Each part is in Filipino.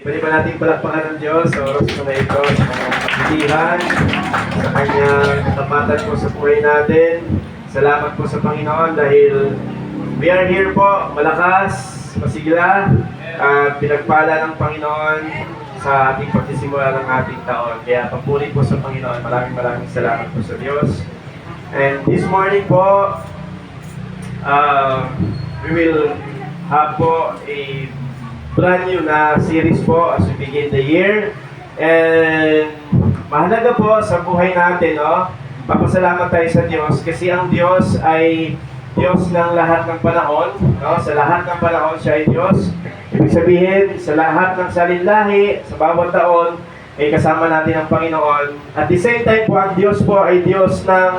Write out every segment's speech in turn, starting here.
Pwede ba natin palakpakan ng Diyos sa oras na ito, sa kanyang kabutihan, sa kanyang katapatan po sa buhay natin. Salamat po sa Panginoon dahil we are here po, malakas, masigla, at pinagpala ng Panginoon sa ating pagsisimula ng ating taon. Kaya papuri po sa Panginoon. Maraming salamat po sa Diyos. And this morning po, we will have po a brand new na series po as we begin the year. And mahalaga po sa buhay natin, no? Papasalamat tayo sa Diyos kasi ang Diyos ay Diyos ng lahat ng panahon, no? Sa lahat ng panahon siya ay Diyos. Ibig sabihin, sa lahat ng salinlahi, sa bawat taon, ay kasama natin ang Panginoon. At the same time po, ang Diyos po ay Diyos ng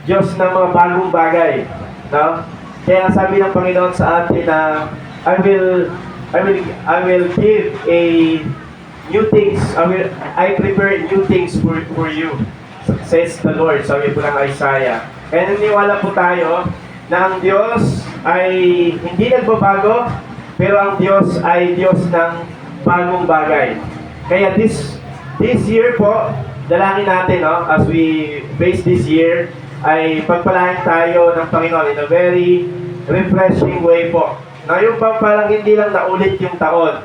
mga bagong bagay, no? Kaya sabi ng Panginoon sa atin na I will give a new things. I prepare new things for you, says the Lord. Sabi po ng Isaiah. Kaya naniwala po tayo na ang Diyos ay hindi nagbabago, pero ang Diyos ay Diyos ng bagong bagay. Kaya this year po, dalangin natin, no, as we face this year, ay pagpalain tayo ng Panginoon in a very refreshing way po. Ngayon pa parang hindi lang naulit yung taon.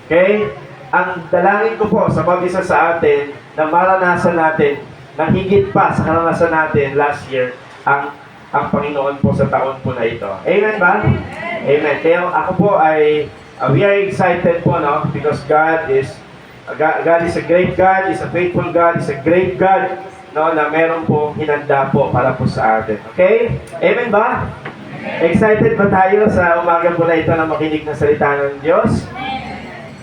Okay? Ang dalangin ko po sa pag-isa sa atin na maranasan natin na higit pa sa karanasan natin last year ang Panginoon po sa taon po na ito. Amen ba? Amen. Kaya ako po ay we are excited po, no? Because God is a great God, is a faithful God, is a great God, no, na meron po hinanda po para po sa atin. Okay? Amen ba? Excited ba tayo sa umaga po na ito na makinig ng salita ng Diyos?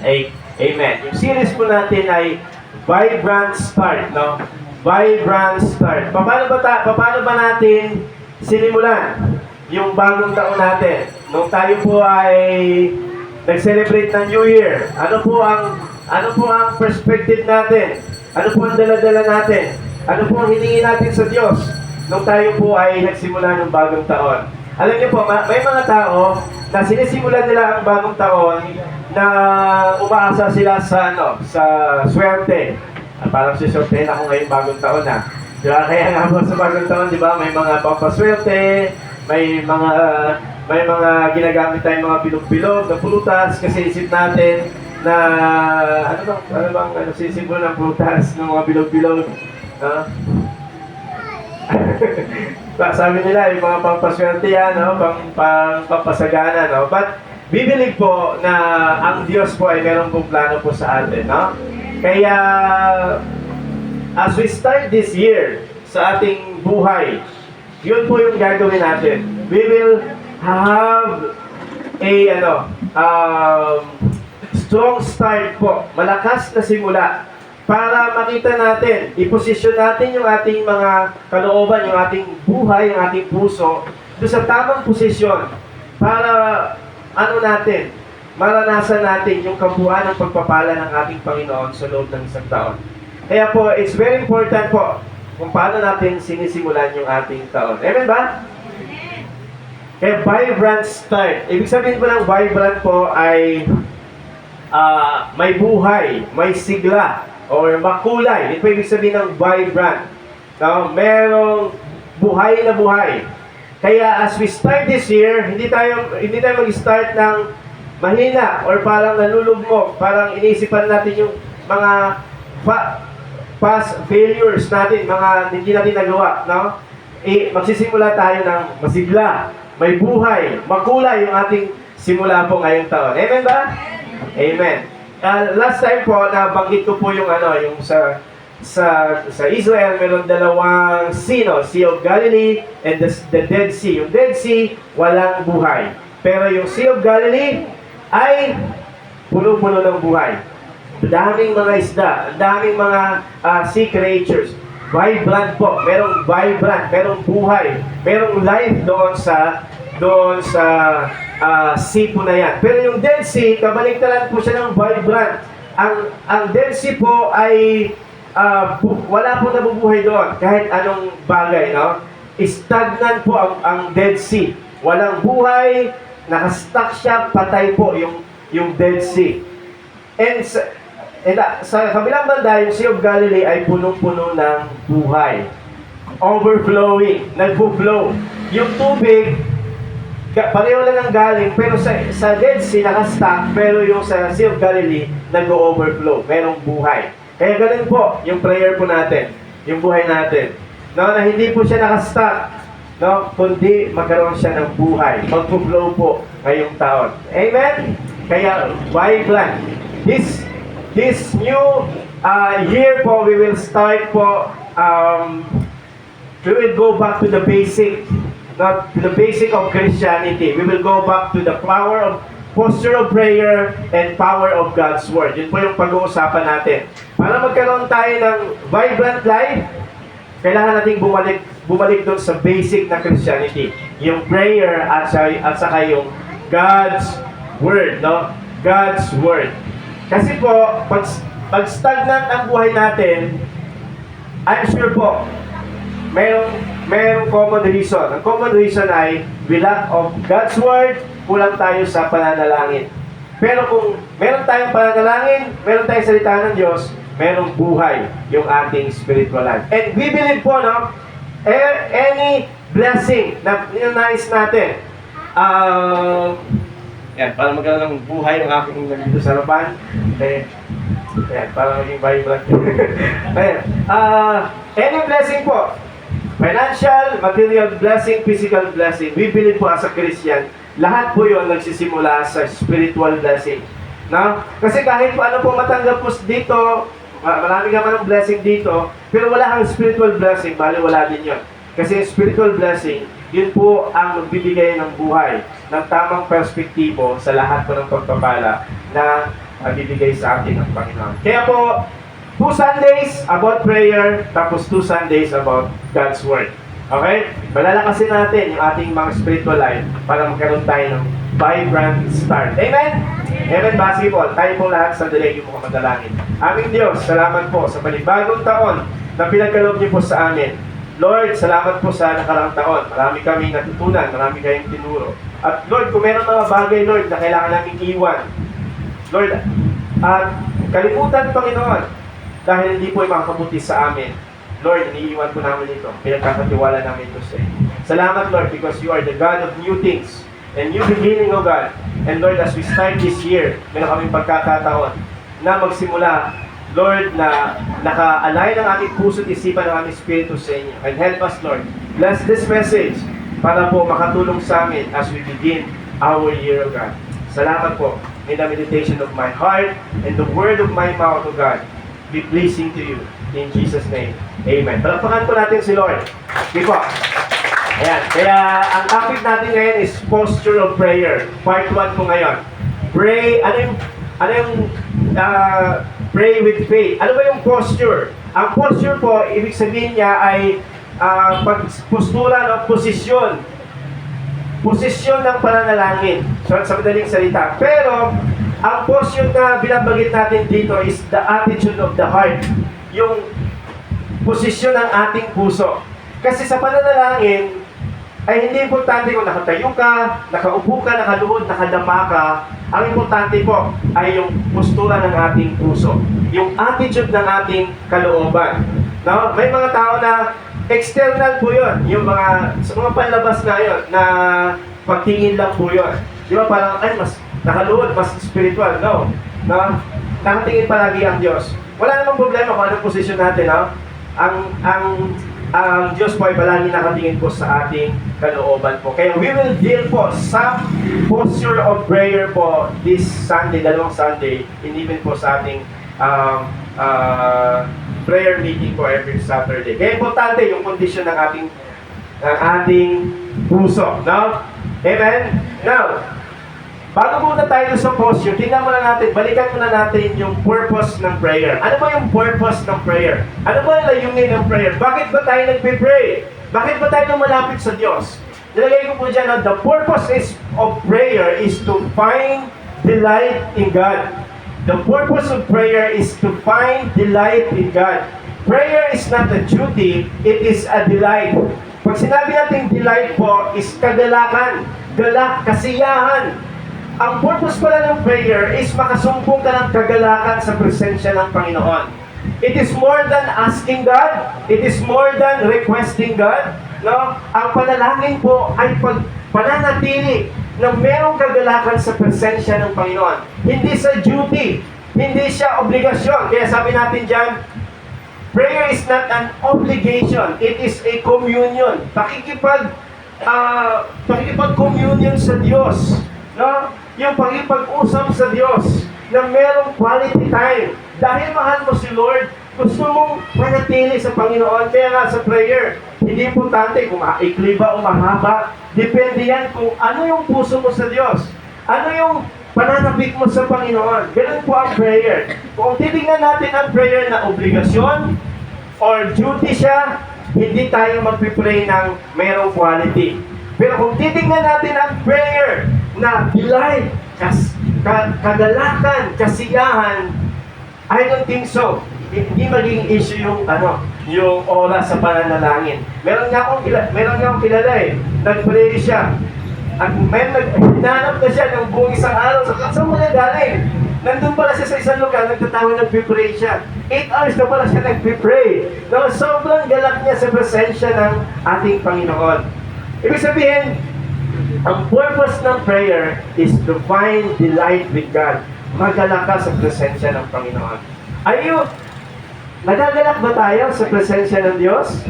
Amen. Yung series po natin ay Vibrant Start, no? Vibrant Start. Paano ba natin sinimulan yung bagong taon natin? Nung tayo po ay nag-celebrate ng New Year, ano po ang perspective natin? Ano po ang dala-dala natin? Ano po ang hiningi natin sa Diyos nung tayo po ay nagsimula ng bagong taon? Alam niyo po, may mga tao na sinisimulan nila ang bagong taon na umaasa sila sa swerte. Parang sisortehin ako ngayong bagong taon na. Diba? Kaya nga po sa bagong taon, di ba, may mga pampaswerte, may mga ginagamit tayong mga bilog-bilog na prutas kasi isip natin na sisimbolo ng prutas ng mga bilog-bilog. Sabi nila, yung mga pampaswerte yan, no? Pampasagana, no? But, bibelig po na ang Diyos po ay meron pong plano po sa atin, no? Kaya, as we start this year sa ating buhay, yun po yung gagawin natin. We will have a strong start po, malakas na simula para makita natin, iposisyon natin yung ating mga kalooban, yung ating buhay, yung ating puso doon sa tamang posisyon para maranasan natin yung kabuuan ng pagpapala ng ating Panginoon sa loob ng isang taon. Kaya po, it's very important po kung paano natin sinisimulan yung ating taon. Amen ba? Kaya vibrant start. Ibig sabihin po ng vibrant po ay may buhay, may sigla, or makulay. Ito ibig sabihin ng vibrant. No? Merong buhay na buhay. Kaya as we start this year, hindi tayo mag-start ng mahina or parang nalulugmok, parang inisipan natin yung mga past failures natin, mga hindi natin nagawa, no? Magsisimula tayo ng masigla, may buhay, makulay yung ating simula po ngayong taon. Amen ba? Amen. Last time po, nabanggit ko po yung yung sa Israel, meron dalawang sea, no? Sea of Galilee and the Dead Sea. Yung Dead Sea, walang buhay. Pero yung Sea of Galilee ay puno-puno ng buhay. Daming mga isda, daming mga sea creatures. Vibrant po, merong vibrant, merong buhay, merong life doon sa sea po na yan. Pero yung Dead Sea, kabaliktaran po siya ng vibrant. Ang Dead Sea po ay wala po nabubuhay doon kahit anong bagay, no? Stagnant po ang Dead Sea. Walang buhay, nakastuck siya, patay po yung Dead Sea. Sa kabilang banda, yung Sea of Galilee ay punong-puno ng buhay. Overflowing, nagpo-flow. Yung tubig, pareho lang ang galing, pero sa Dead Sea, nakastuck, pero yung sa Sea of Galilee, nag-overflow, merong buhay. Kaya ganun po, yung prayer po natin, yung buhay natin. No, na hindi po siya nakastuck, no, kundi magkaroon siya ng buhay. Magpo-flow po ngayong taon. Amen? Kaya, why plan? This new year po, we will start po, we will go back to the basic, not to the basic of Christianity. We will go back to the power of posture of prayer and power of God's Word. Yun po yung pag-uusapan natin. Para magkaroon tayo ng vibrant life, kailangan nating bumalik doon sa basic na Christianity. Yung prayer at saka yung God's Word, no? God's Word. Kasi po, pag stagnant ang buhay natin, I'm sure po, mayroong common reason. Ang common reason ay we lack of God's Word, kulang tayo sa pananalangin. Pero kung meron tayong pananalangin, meron tayong salita ng Diyos, merong buhay yung ating spiritual life. And we believe po, no, any blessing na nais natin, yan, para magkaroon ng buhay yung aking nandito sa harapan. Yan, para maging vibrant. Ayan. Any blessing po, financial, material blessing, physical blessing, we believe po as a Christian, lahat po yun nagsisimula sa spiritual blessing. No? Kasi kahit po ano po matanggap po dito, marami naman ng blessing dito, pero wala kang spiritual blessing, bali wala din yun. Kasi spiritual blessing, yun po ang magbibigay ng buhay, ng tamang perspektibo sa lahat po ng pagpapala na bibigay sa atin ng Panginoon. Kaya po, 2 Sundays about prayer, tapos 2 Sundays about God's Word. Okay? Palalakasin natin yung ating mga spiritual life para magkaroon tayo ng vibrant start. Amen? Amen, basketball. Tayo po lahat sa dilegyo mo kamadalangin. Aming Diyos, salamat po sa panibagong taon na pinagkaloob niyo po sa amin. Lord, salamat po sa nakaraang taon. Marami kaming natutunan, marami kayong tinuro. At Lord, kung meron mga bagay, Lord, na kailangan namin iwan, Lord, at kalimutan, Panginoon, dahil hindi po ay makakabuti sa amin, Lord, iniiwan po namin ito. Pinagkakatiwala namin ito sa inyo. Salamat, Lord, because you are the God of new things and new beginning, O God. And Lord, as we start this year, meron kaming pagkakataon na magsimula, Lord, na naka-align ang ating puso at isipan ng aming spirito sa inyo. And help us, Lord. Bless this message para po makatulong sa amin as we begin our year, O God. Salamat po. May the meditation of my heart and the word of my mouth, O God, be pleasing to you. In Jesus' name. Amen. Palakpakan po natin si Lord. Okay po. Ayan. Kaya ang topic natin ngayon is posture of prayer. Part 1 po ngayon. Pray. Ano yung pray with faith. Ano ba yung posture? Ang posture po, ibig sabihin niya ay postura o posisyon. Posisyon ng pananalangin. So, sa madaling salita. Pero, ang posture na binabanggit natin dito is the attitude of the heart. Yung posisyon ng ating puso. Kasi sa pananalangin, ay hindi importante kung nakatayo ka, nakaupo ka, nakaluhod, nakadama ka. Ang importante po ay yung postura ng ating puso. Yung attitude ng ating kalooban. No? May mga tao na external po yun. Yung sa mga panlabas na yun, na pagtingin lang po yun. Di ba parang, ay, mas nakaluhod, mas spiritual. No? No? Nakatingin palagi ang Diyos. Wala namang problema kung anong posisyon natin. No? Ang Diyos po ay palagi nakatingin po sa ating kalooban po. Kaya we will deal po some posture of prayer po this Sunday, dalawang Sunday, and even po sa ating prayer meeting po every Saturday. Kaya importante yung kondisyon ng ating puso. No? Amen? Now, bago muna tayo sa posture, tingnan muna natin, balikan muna natin yung purpose ng prayer. Ano ba yung purpose ng prayer? Ano ba yung layunin ng prayer? Bakit ba tayo nagpe-pray? Bakit ba tayo lumalapit sa Diyos? Nilagay ko po dyan na the purpose of prayer is to find delight in God. The purpose of prayer is to find delight in God. Prayer is not a duty, it is a delight. Pag sinabi natin delight po, is kagalakan. galak, kasiyahan. Ang purpose pala ng prayer is makasumpong ka ng kagalakan sa presensya ng Panginoon. It is more than asking God. It is more than requesting God. No? Ang panalangin po ay pananatili na merong kagalakan sa presensya ng Panginoon. Hindi sa duty. Hindi siya obligasyon. Kaya sabi natin dyan, prayer is not an obligation. It is a communion. Pakikipag-communion sa Diyos. No? Yung pakikipag-usap sa Diyos na merong quality time. Dahil mahal mo si Lord, gusto mong manatili sa Panginoon. Kaya nga sa prayer, hindi importante kung maikli ba o mahaba. Depende yan kung ano yung puso mo sa Diyos. Ano yung pananabik mo sa Panginoon. Ganun po ang prayer. Kung titignan natin ang prayer na obligasyon or duty siya, hindi tayo magpipray ng merong quality. Pero kung titignan natin ang prayer na delight, kagalakan, kasiyahan, I don't think so. Hindi magiging issue yung oras sa pananalangin. Meron nga akong kilala nag-pray siya. At hinanap na siya ng buong isang araw. Saan mo na galing? Nandun pala siya sa isang lugar, nagtatawag, nagpipray siya. 8 hours na pala siya nagpipray. No, sobrang galak niya sa presensya ng ating Panginoon. Ibig sabihin, ang purpose ng prayer is to find delight with God. Magalak ka sa presensya ng Panginoon. Nagagalak ba tayo sa presensya ng Diyos?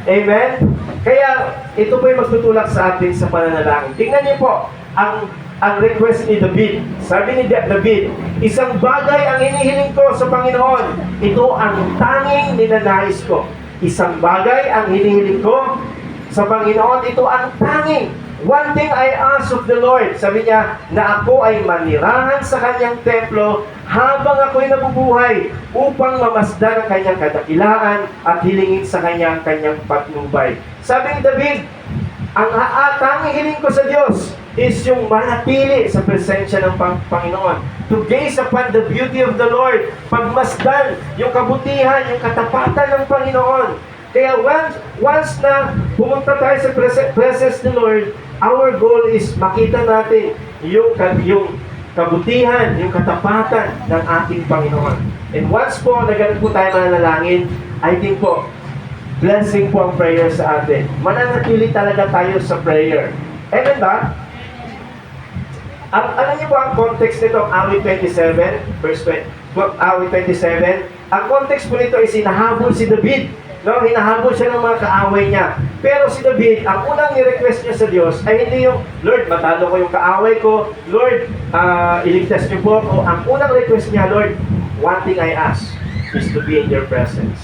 Amen? Kaya, ito po yung magtutulak sa atin sa pananalangin. Tingnan niyo po, ang request ni David. Sabi ni David, isang bagay ang hinihiling ko sa Panginoon. Ito ang tanging ninanais ko. Isang bagay ang hinihiling ko sa Panginoon. Ito ang tanging. One thing I ask of the Lord. Sabi niya, na ako ay manirahan sa kanyang templo habang ako'y nabubuhay upang mamasdan ang kanyang kadakilaan at hilingin sa kanyang patnubay. Sabi ni David, ang tanging hiling ko sa Diyos is yung manatili sa presensya ng Panginoon. To gaze upon the beauty of the Lord. Pagmasdan yung kabutihan, yung katapatan ng Panginoon. Kaya once na pumunta tayo sa presence ng Lord, our goal is makita natin yung kabutihan, yung katapatan ng ating Panginoon. And once po, nagano'n po tayo mananalangin, I think po, blessing po ang prayer sa atin. Mananatili talaga tayo sa prayer. Amen ba? Alam niyo po ang context nito, awit 27, verse 20, awit 27, ang context po nito is hinahabol si David. No, hinahabol siya ng mga kaaway niya. Pero si David, ang unang ni-request niya sa Diyos ay hindi yung, Lord, matalo ko yung kaaway ko. Lord, iligtas niyo po ako. Ang unang request niya, Lord, one thing I ask is to be in your presence.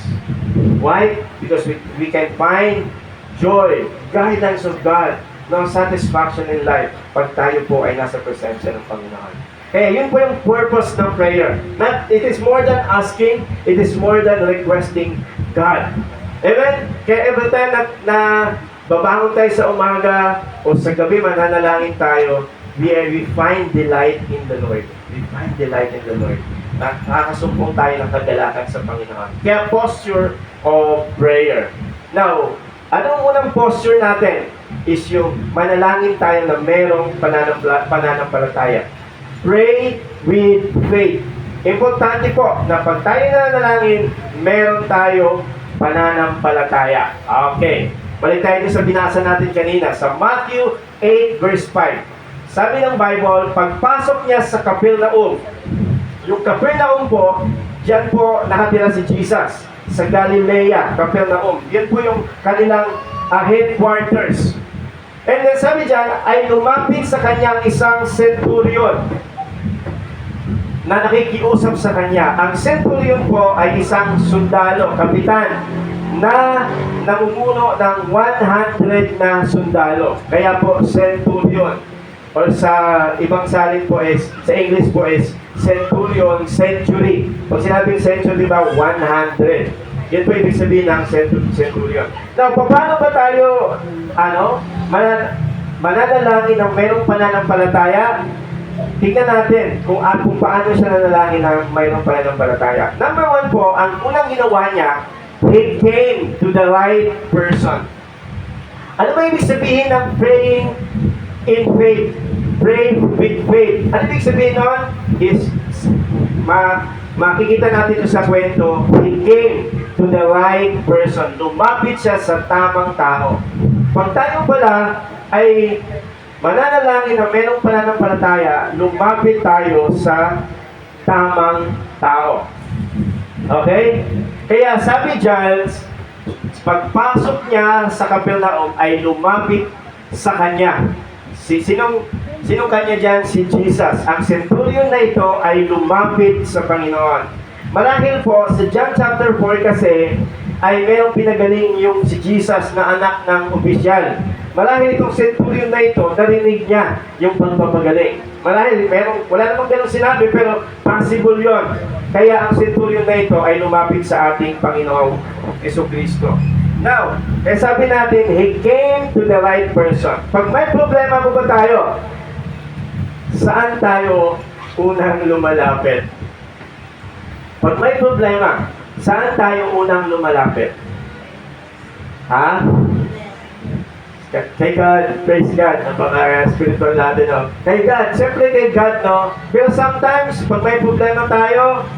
Why? Because we can find joy, guidance of God, no, satisfaction in life pag tayo po ay nasa presensya ng Panginoon. Kaya yun po yung purpose ng prayer. It is more than asking, it is more than requesting God. Amen? Kaya every time na babangon tayo sa umaga o sa gabi, mananalangin tayo, we find delight in the Lord. We find delight in the Lord. Nakakasumpong tayo ng kagalakan sa Panginoon. Kaya posture of prayer. Now, anong unang posture natin? Is yung manalangin tayo na merong pananampalataya. Pray with faith. Importante po na pag tayo nanalangin, meron tayo pananampalataya. Okay. Balik tayo sa binasa natin kanina sa Matthew 8 verse 5. Sabi ng Bible, pagpasok niya sa Capernaum, yung Capernaum po, diyan po nakatira si Jesus sa Galilea, Capernaum. Yan po yung kanilang headquarters. And then sabi diyan, ay lumapit sa kanyang isang centurion na nakikiusap sa kanya. Ang centurion po ay isang sundalo, kapitan, na namumuno ng 100 na sundalo. Kaya po centurion. Or sa ibang salin po is, sa English po is centurion, century. Pag sinabing century ba, 100. Yan po ibig sabihin ng centurion. Now, paano ba tayo, mananalangin ng mayroong pananampalataya? Tingnan natin kung paano siya nanalangin ng mayroong pananampalataya. Number 1 po, ang unang ginawa niya, he came to the right person. Ano ba ibig sabihin ng praying in faith. Pray with faith. Ano ibig sabihin nun? Is, makikita natin ito sa kwento, he came to the right person. Lumapit siya sa tamang tao. Pag tayo pala ay mananalangin na merong pananampalataya, lumapit tayo sa tamang tao. Okay? Kaya sabi dyan, pagpasok niya sa Capernaum ay lumapit sa kanya. Sinong kanya dyan? Si Jesus. Ang centurion na ito ay lumapit sa Panginoon. Marahil po, sa John chapter 4 kasi, ay mayroong pinagaling yung si Jesus na anak ng opisyal. Marahil itong centurion na ito, narinig niya yung pagpapagaling. Marahil, wala namang ganun sinabi, pero possible yon. Kaya ang centurion na ito ay lumapit sa ating Panginoong Jesucristo. Now, sabi natin, he came to the right person. Pag may problema po ba tayo, saan tayo unang lumalapit? Pag may problema, saan tayo unang lumalapit? Ha? Kay God, praise God. Napaka-spiritual natin, no? Kay God, siyempre kay God, no? Pero sometimes, pag may problema tayo,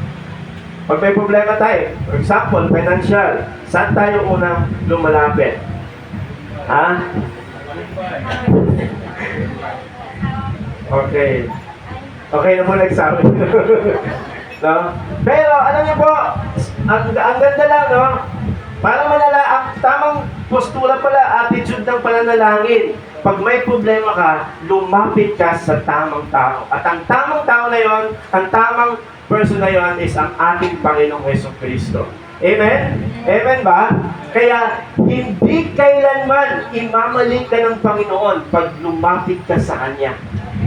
for example, financial, saan tayo unang lumalapit? Ha? Okay. Okay na po nagsabi. No? Pero, alam niyo po, ang ganda lang, no? Para ang tamang postura pala, attitude ng pananalangin. Pag may problema ka, lumapit ka sa tamang tao. At ang tamang tao na yon, ang tamang person na yon is ang ating Panginoong Jesucristo. Amen? Amen ba? Kaya, hindi kailanman imamali ka ng Panginoon pag lumapit ka sa Kanya.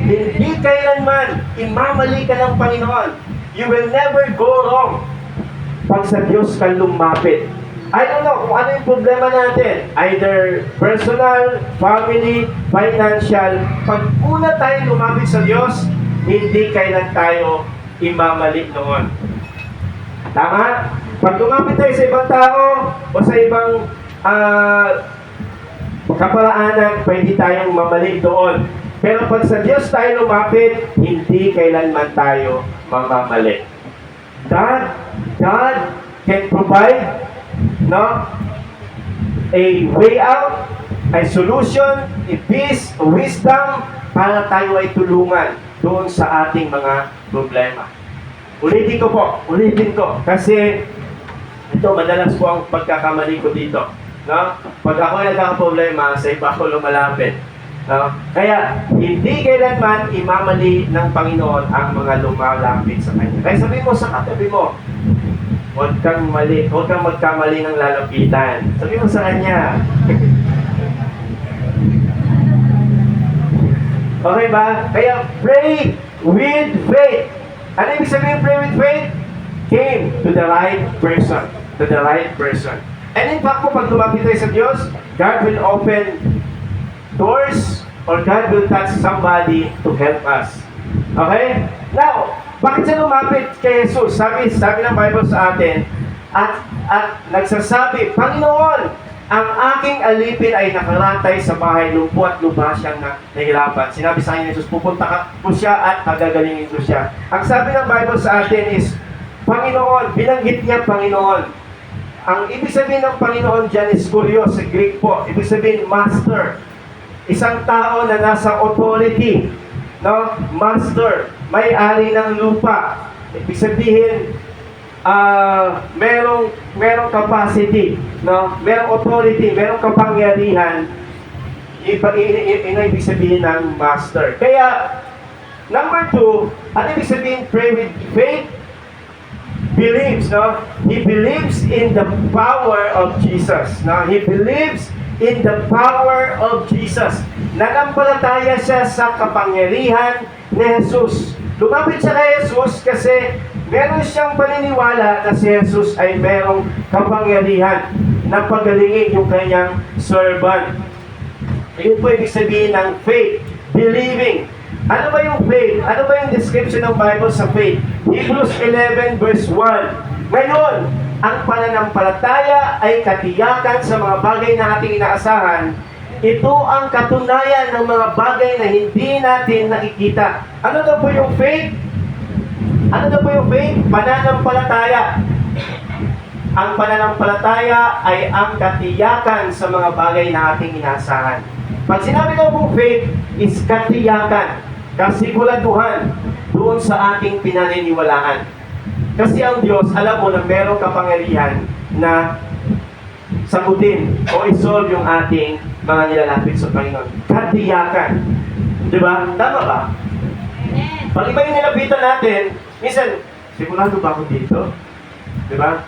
Hindi kailanman imamali ka ng Panginoon. You will never go wrong pag sa Diyos ka lumapit. I don't know kung ano yung problema natin. Either personal, family, financial. Pag una tayo lumapit sa Diyos, hindi kailan tayo imamali noon. Tama? Pag lumapit tayo sa ibang tao o sa ibang kaparaanan, pwede tayong mamali doon. Pero pag sa Diyos tayo lumapit, hindi kailanman tayo mamamali. God can provide, no, a way out, a solution, a peace, a wisdom, para tayo ay tulungan doon sa ating mga problema. Ulitin ko, kasi ito madalas po ang pagkakamali ko dito. No? Pag ako ay nagkakaproblema, sa iba ako lumalapit. No? Kaya, hindi kailanman imamali ng Panginoon ang mga lumalapit sa Kanya. Kaya sabi mo sa katabi mo, huwag kang magkamali ng lalapitan. Sabi mo sa Kanya. Okay ba? Kaya, pray with faith. Ano ibig sabihin pray with faith? Came to the right person. To the right person. And in fact po, pag lumapit tayo sa Diyos, God will open doors or God will touch somebody to help us. Okay? Now, bakit siya lumapit kay Jesus? Sabi ng Bible sa atin, at nagsasabi, Panginoon, ang aking alipin ay nakaratay sa bahay, lumpo at luba siyang nahirapan. Sinabi sa kanya ni Jesus, pupunta ka po siya at magagalingin ko siya. Ang sabi ng Bible sa atin is, Panginoon, binanggit niya Panginoon. Ang ibig sabihin ng Panginoon dyan is kurios, sa Greek po. Ibig sabihin, master. Isang tao na nasa authority. No? Master. May-ari ng lupa. Ibig sabihin, merong capacity. No? Merong authority, merong kapangyarihan. Ibig sabihin ng master. Kaya, number 2, ano ibig sabihin pray with faith? Believes, no? He believes in the power of Jesus. No? He believes in the power of Jesus. Nanampalataya siya sa kapangyarihan ni Jesus. Lumapit siya kay Jesus kasi meron siyang paniniwala na si Jesus ay merong kapangyarihan na pagalingin yung kanyang servant. Yun po ibig sabihin ng faith, believing. Ano ba yung faith? Ano ba yung description ng Bible sa faith? Hebrews 11 verse 1. Ngayon, ang pananampalataya ay katiyakan sa mga bagay na ating inaasahan Ito ang katunayan ng mga bagay na hindi natin nakikita. Ano daw po yung faith? Ano daw po yung faith? Pananampalataya. Ang pananampalataya ay ang katiyakan sa mga bagay na ating inaasahan. Pag sinabi daw pong faith is katiyakan, kasiguraduhan doon sa ating pinaniniwalaan. Kasi ang Diyos, alam mo na merong kapangyarihan na sagutin o isolve yung ating mga nilalapit sa Panginoon. Katiyakan. Di ba? Tama ba? Pag iba yung nilapitan natin, minsan, sigurado ba ako dito? Di ba?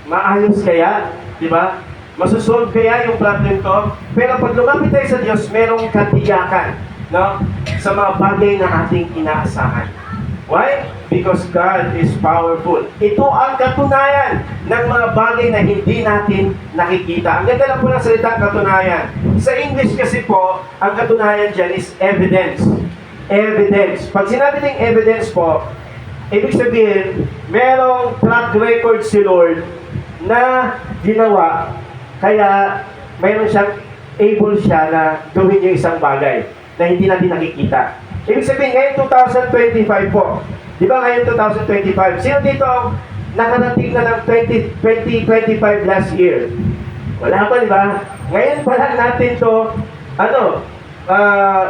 Maayos kaya? Di ba? Masusolve kaya yung problem ko? Pero pag lumapit tayo sa Diyos, merong katiyakan, no? Sa mga bagay na ating inaasahan. Why? Because God is powerful. Ito ang katunayan ng mga bagay na hindi natin nakikita. Ang ganda lang po ng salitang katunayan. Sa English kasi po, ang katunayan dyan is evidence. Evidence. Pag sinabi ng evidence po, ibig sabihin, merong track record si Lord na ginawa, kaya mayroon siyang able siya na gawin yung isang bagay na hindi natin nakikita. Ibig sabihin, ngayon 2025 po. Di ba ngayon 2025? Sino dito ang nakarating na ng 2025 last year? Wala pa, di ba? Ngayon pa lang natin to,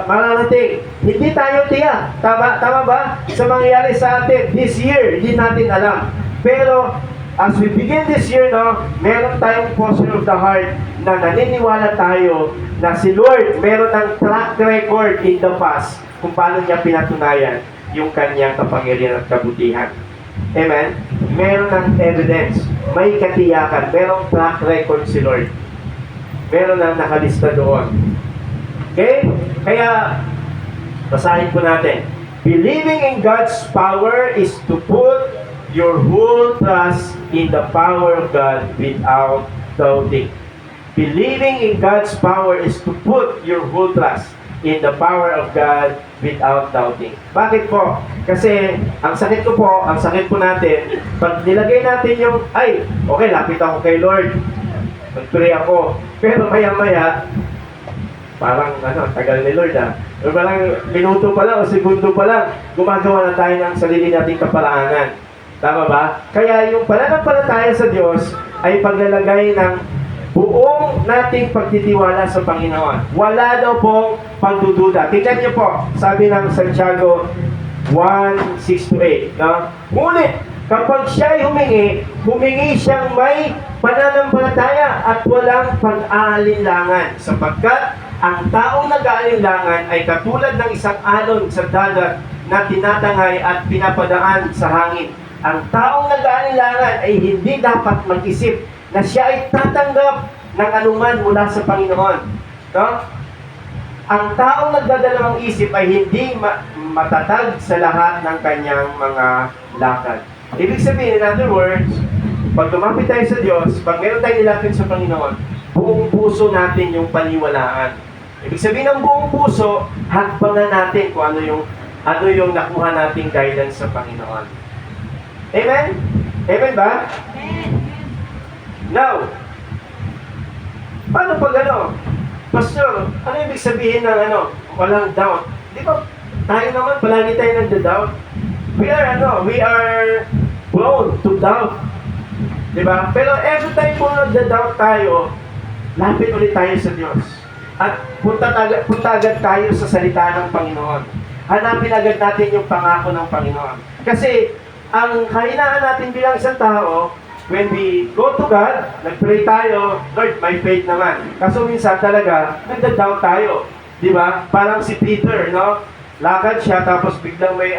mararating. Hindi tayo tiyak. Tama ba? Sa mangyayari sa atin this year, hindi natin alam. Pero, as we begin this year, no, meron tayong posture of the heart na naniniwala tayo na si Lord meron ng track record in the past kung paano niya pinatunayan yung kanyang kapangyarihan at kabutihan. Amen? Meron ng evidence, may katiyakan, merong track record si Lord. Meron ng nakalista doon. Okay? Kaya, basahin po natin. Believing in God's power is to put your whole trust in the power of God without doubting. Believing in God's power is to put your whole trust in the power of God without doubting. Bakit po? Kasi ang sakit po natin, pag nilagay natin yung, okay, lapit ako kay Lord. Mag-pray ako. Pero maya-maya, parang tagal ni Lord O parang minuto pa lang o segundo pa lang, gumagawa na tayo ng sarili nating kaparaanan. Tama ba? Kaya yung pananampalataya sa Diyos ay paglalagay ng buong nating pagtitiwala sa Panginoon. Wala daw pong pagdududa. Tingnan niyo po, sabi ng Santiago 1:6-8. No? Ngunit, kapag siya ay humingi siyang may pananampalataya at walang pag-aalinlangan, sapagkat ang taong nag-aalinlangan ay katulad ng isang alon sa dagat na tinatangay at pinapadaan sa hangin. Ang taong nag-aalinlangan ay hindi dapat mag-isip na siya ay tatanggap ng anuman mula sa Panginoon. No? Ang taong nagdadalawang isip ay hindi matatag sa lahat ng kanyang mga lakad. Ibig sabihin, in other words, pag lumapit tayo sa Diyos, pag meron tayo nilapit sa Panginoon, buong puso natin yung paniwalaan. Ibig sabihin ng buong puso, hakbangan natin kung ano yung nakuha nating guidance sa Panginoon. Amen? Amen ba? Amen. Now, paano pag Pastor, ano ibig sabihin ng walang doubt? Di ba, tayo naman, palagi tayo nagda-doubt. We are prone to doubt. Di ba? Pero every time po nagda-doubt tayo, lapit ulit tayo sa Diyos. At punta agad tayo sa salita ng Panginoon. Hanapin agad natin yung pangako ng Panginoon. Kasi, ang kahinaan natin bilang isang tao, when we go to God, nag-pray tayo, Lord, may faith naman. Kaso minsan talaga, nagda-doubt tayo. Di ba? Parang si Peter, no? Lakad siya, tapos biglang may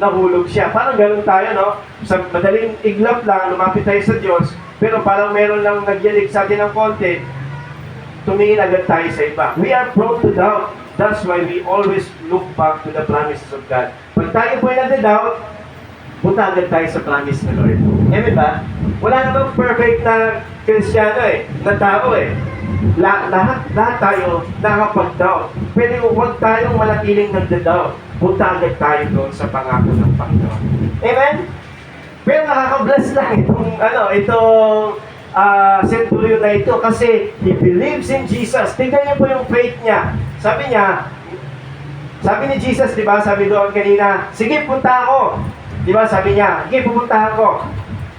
nahulog siya. Parang ganun tayo, no? Sa madaling iglap lang, lumapit tayo sa Diyos, pero parang meron lang nagyalig sa atin ng konti, tumingin agad tayo sa iba. We are prone to doubt. That's why we always look back to the promises of God. Pag tayo po ay nagda-doubt, punta agad tayo sa promise ng Lord. Amen ba? Wala namang perfect na Kristiyano na tao Lahat tayo nakapag-doubt. Pero huwag tayong manatiling nagda-doubt. Punta agad tayo doon sa pangako ng Panginoon. Amen? Pero nakaka-bless lang itong centurion na ito kasi he believes in Jesus. Tingnan niyo po yung faith niya. Sabi niya, sabi ni Jesus, di ba, sabi doon kanina, sige, punta ako. Di ba, sabi niya, sige, pupunta ako.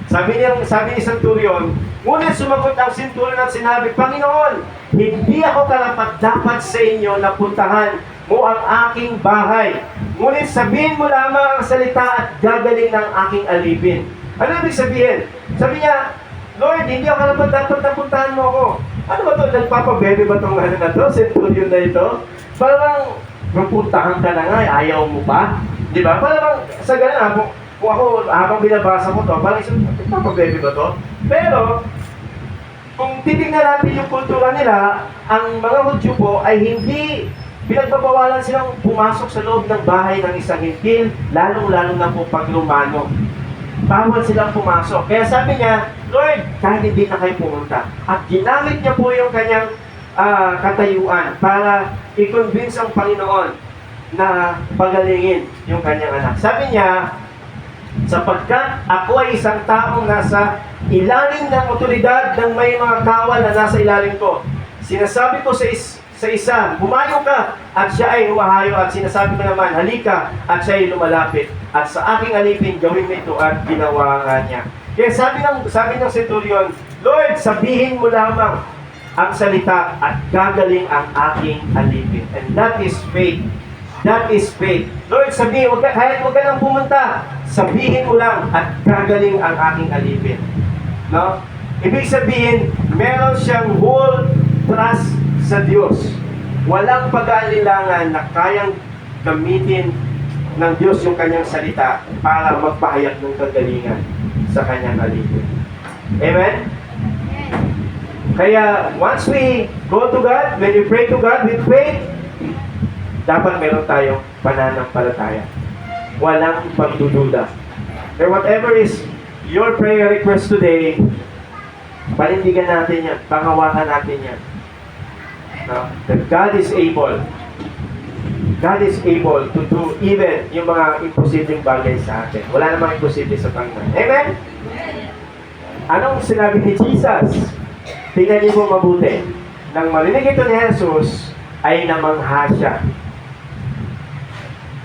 Sabi ni centurion, ngunit sumagot ang centurion at sinabi, Panginoon, hindi ako karapat-dapat sa inyo na puntahan mo ang aking bahay. Ngunit sabihin mo lamang ang salita at gagaling ng aking alipin. Ano ibig sabihin? Sabi niya, Lord, hindi ako karapat-dapat na puntahan mo ako. Ano ba ito? Nagpapabebe ba itong ano na ito? Centurion na ito? Parang, pupuntahan ka na nga, ayaw mo pa? Di ba? Parang, sa ganun, kung ako, habang binabasa ko to, parang isang, nagpapabebe ba to? Pero, kung titignan natin yung kultura nila, ang mga Hudyo po ay hindi pinagbabawalan silang pumasok sa loob ng bahay ng isang hintil, lalong-lalo na po pag Romano. Bawal silang pumasok. Kaya sabi niya, Lord, kahit hindi na kayo pumunta. At ginamit niya po yung kanyang katayuan para i-convince ang Panginoon na pagalingin yung kanyang anak. Sabi niya, sapagkat ako ay isang taong nasa ilalim ng otoridad ng may mga kawal na nasa ilalim ko. Sinasabi ko sa isa, bumayo ka, at siya ay humahayo, at sinasabi ko naman, halika, at siya ay lumalapit. At sa aking alipin, gawin mo ito, at ginawa nga niya. Kaya sabi ng centurion, Lord, sabihin mo lamang ang salita at gagaling ang aking alipin. And that is faith. That is faith. Lord, sabihin, kahit huwag ka nang pumunta, sabihin mo lang at gagaling ang aking alipin. No? Ibig sabihin, meron siyang whole trust sa Diyos. Walang pag-aalilangan na kayang gamitin ng Diyos yung kanyang salita para magpahayag ng kagalingan sa kanyang alipin. Amen? Kaya, once we go to God, when we pray to God with faith, dapat meron tayong pananampalataya. Walang pagdududa. Or whatever is your prayer request today, panindigan natin yan, pangawakan natin yan. No? That God is able. God is able to do even yung mga imposibleng bagay sa atin. Wala namang imposible sa Panginoon. Amen? Anong sinabi ni Jesus? Tingnan niyo po mabuti. Nang marinig ito ni Jesus, ay namangha siya.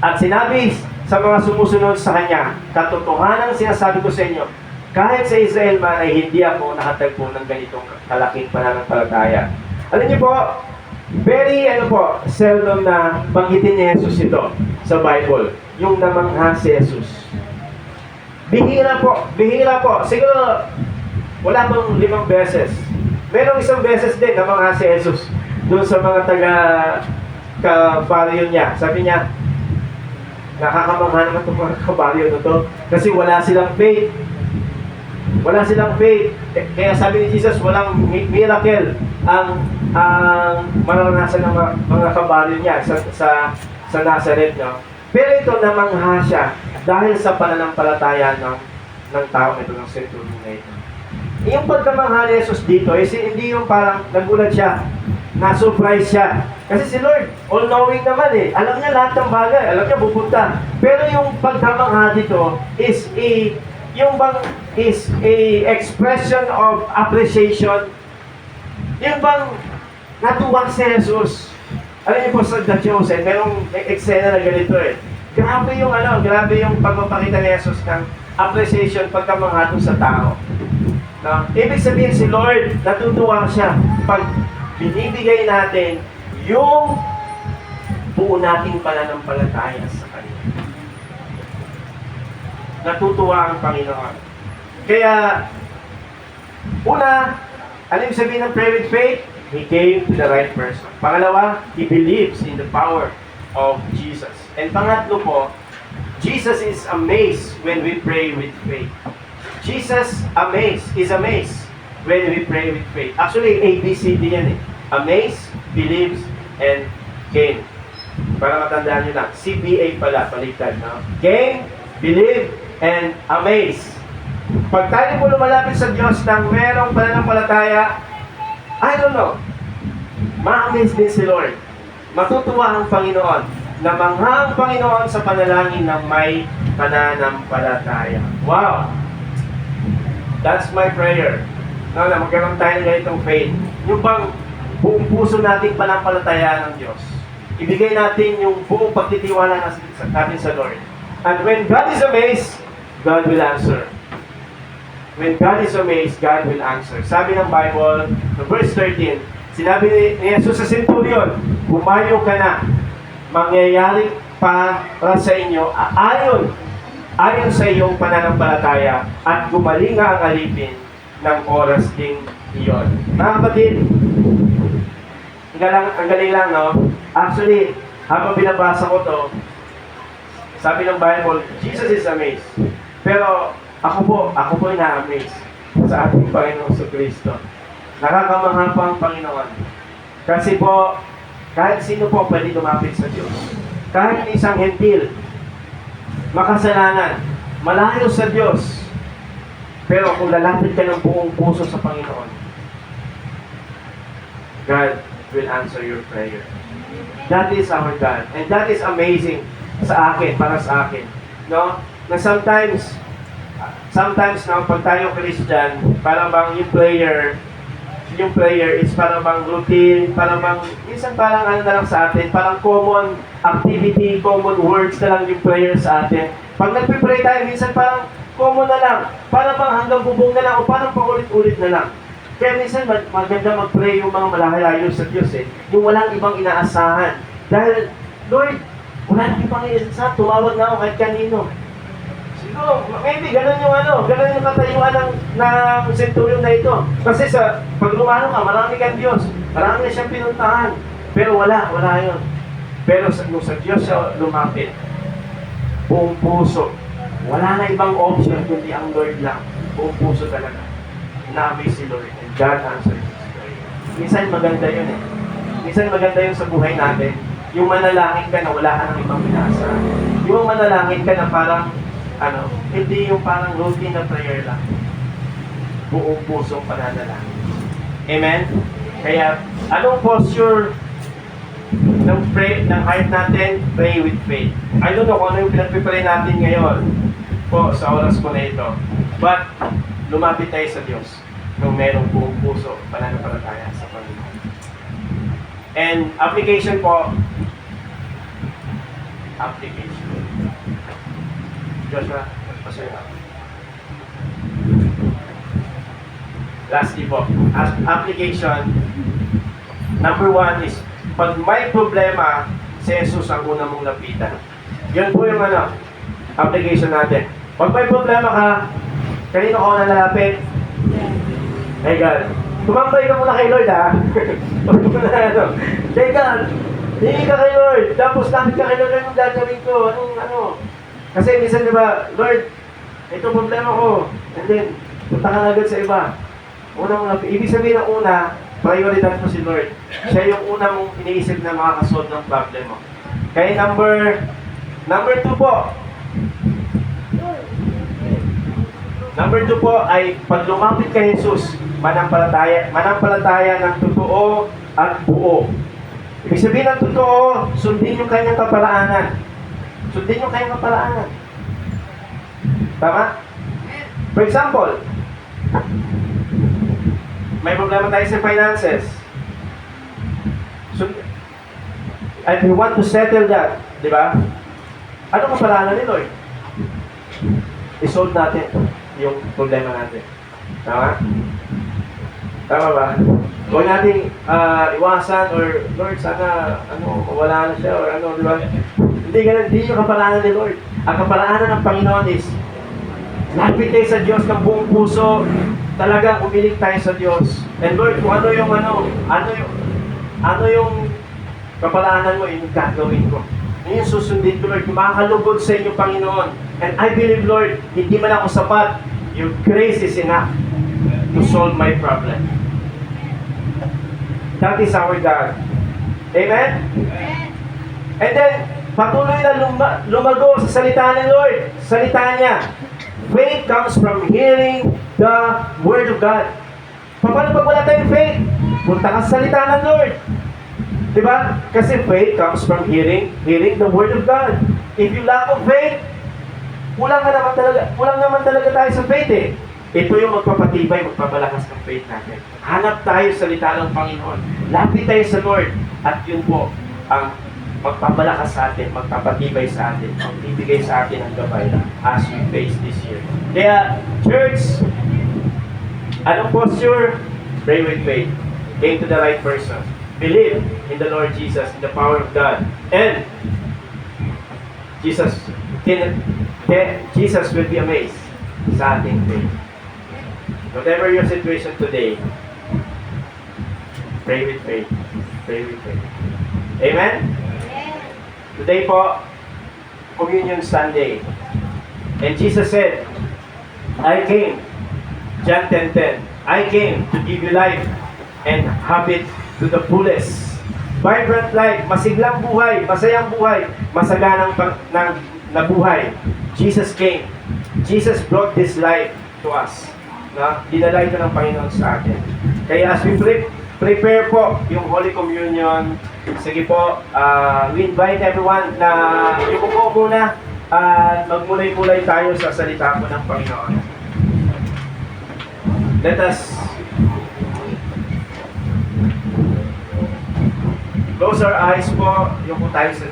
At sinabi sa mga sumusunod sa kanya, katotohanan sinasabi ko sa inyo, kahit sa Israel man ay hindi ako nakatagpo ng ganitong kalaking pananampalataya. Alam niyo po, very seldom na banggitin ni Jesus ito sa Bible, yung namangha si Jesus. Bihira po. Siguro, wala pang 5 beses. Merong isang beses din namangha si Jesus doon sa mga taga-kabaryo niya. Sabi niya, nakakamangha naman itong mga kabaryo na to kasi wala silang faith. Wala silang faith. Kaya sabi ni Jesus, walang miracle ang mararanasan ng mga kabaryo niya sa Nazareth. No? Pero ito namangha siya dahil sa pananampalataya ng tao ito, ng centurion na ito. Yung pagkamangha ni Jesus dito, hindi yung parang nagulat siya, na-surprise siya. Kasi si Lord, all-knowing naman eh. Alam niya lahat ng bagay, alam niya pupunta. Pero yung pagkamangha dito is a expression of appreciation. Yung bang natuwa si Jesus. Alam niyo po sa The Chosen, merong eksena na ganito eh. Grabe yung pagpapakita ni Jesus ng appreciation pagkamangha sa tao. No? Ibig sabihin si Lord, natutuwa siya pag binibigay natin yung buo nating pananampalataya sa Kanya. Natutuwa ang Panginoon. Kaya, una, ano yung sabihin ng prayer with faith? He came to the right person. Pangalawa, he believes in the power of Jesus. And pangatlo po, Jesus is amazed when we pray with faith. Jesus is amazed when we pray with faith. Actually, ABCD yan eh. Amazed, believes, and came. Para matandaan nyo lang, CBA pala, baliktad. No? Came, believe, and amazed. Pag tayo po lumalapit sa Diyos ng merong pananampalataya, I don't know, ma-amaze din si Lord. Matutuwa ang Panginoon. Namangha ang Panginoon sa panalangin ng may pananampalataya. Wow! That's my prayer. No, na magkaroon tayo ng ganitong faith. Yung bang buong puso nating panampalatayaan ng Diyos. Ibigay natin yung buong pagtitiwala natin sa Lord. And when God is amazed, God will answer. When God is amazed, God will answer. Sabi ng Bible, no, verse 13, sinabi ni Jesus sa centurion, "Humayo ka na, mangyayari para sa inyo ayon sa iyong pananampalataya at gumaling nga ang alipin ng oras ding iyon." Mga kapatid, ang galing lang, no? Actually, habang binabasa ko to, sabi ng Bible, Jesus is amazed. Pero ako po ay na-amaze sa ating Panginoong Kristo. Nakakamangha po ang Panginoon. Kasi po, kahit sino po pwede lumapit sa Diyos. Kahit isang hentil, makasalanan, malayo sa Diyos. Pero kung lalapit ka ng buong puso sa Panginoon, God will answer your prayer. That is our God. And that is amazing sa akin, para sa akin. No? Na sometimes na pag tayo Christian, parang bang yung prayer is parang bang routine, parang bang, minsan parang ano na lang sa atin, parang common activity, common words na lang yung prayer sa atin. Pag nagpipray tayo, minsan parang common na lang, parang bang hanggang bubong na lang, o parang paulit-ulit na lang. Kaya minsan maganda mag-pray yung mga malalayo sa Diyos yung walang ibang inaasahan. Dahil, Lord, wala nang ibang inaasahan, tumawag na ako kahit kanino. Siguro, maybe ganun yung katayuan ng centurion na ito. Kasi pag lumano ka, marami kang Diyos. Marami na siyang pinuntahan. Pero wala yun. Pero nung sa Diyos siya lumapit, buong puso, wala na ibang option kundi ang Lord lang. Buong puso talaga. Na-amaze si Lord and God answered his prayer. Minsan maganda yun Minsan maganda yun sa buhay natin. Yung manalangin ka na wala ka ng ibang inaasahan. Yung manalangin ka na parang hindi yung parang routine na prayer lang. Buong pusong pananalangin. Amen? Kaya, anong posture ng heart natin? Pray with faith. I don't know kung ano yung pinagpipray natin ngayon po sa oras po na ito. But, lumapit tayo sa Diyos nung merong buong puso pananampalataya sa Panginoon. And application po, Joshua, pasaya. Lastly po, application, number 1 is, pag may problema, si Jesus ang una mong lapitan. Yun po yung application natin. Pag may problema ka, kanino ka na lalapit? Hey God, tumambay ka muna kay Lord Pag muna Hey God, hindi ka kay Lord. Tapos nakit ka kay Lord, anong gagawin ko? Kasi minsan diba, Lord, ito problema ko. And then, punta ka na agad sa iba. Ibig sabihin ng una, prioridad mo si Lord. Siya yung una mong iniisip na makakasolve ng problem mo. Kaya number 2 po. Number 2 po ay pag lumapit kay Jesus, manampalataya ng totoo at buo. Ibig sabihin ng totoo, sundin yung kanyang kaparaanan. Tama? For example, may problema tayo sa finances. And we want to settle that. Di ba? Ano kaparaanan ni Lord? I-solve natin yung problema natin. Tama? Tama ba? Huwag natin iwasan or Lord, sana mawala na siya or di ba? Hindi yung kaparaanan ni Lord. Ang kaparaanan ng Panginoon is lapit tayo sa Diyos ng buong puso. Talagang umiling tayo sa Diyos. And Lord, kung ano yung kaparaanan mo, yung gagawin ko. Yun yung susundin ko, Lord. Makakalugod sa inyo, Panginoon. And I believe, Lord, hindi man ako sapat. Your grace is enough to solve my problem. That is our God. Amen? And then, patuloy na lumago sa salita ni Lord. Salita niya. Faith comes from hearing the Word of God. Paano pag wala tayong faith? Punta ka sa salita ng Lord. Diba? Kasi faith comes from hearing the Word of God. If you lack of faith, kulang naman talaga tayo sa faith Ito yung magpapatibay, magpapalakas ng faith natin. Hanap tayo sa salita ng Panginoon. Lapit tayo sa Lord. At yun po ang magpapalakas sa atin, magpapatibay sa atin, magbibigay sa atin ng gabay as we face this year. Kaya, church, anong posture? Pray with faith. Came to the right person. Believe in the Lord Jesus, in the power of God. And Jesus will be amazed sa ating faith. Whatever your situation today, pray with faith. Pray with faith. Amen? Today po, Communion Sunday. And Jesus said, I came, John 10:10, I came to give you life and have it to the fullest. Vibrant life, masiglang buhay, masayang buhay, masaganang na buhay. Jesus came. Jesus brought this life to us. Na dinala ito ng Panginoon sa atin. Kaya as we prepare po yung Holy Communion, sige po, we invite everyone na yuko muna at magmulay-mulay tayo sa salita po ng Panginoon. Let us close our eyes po, yuko tayo sa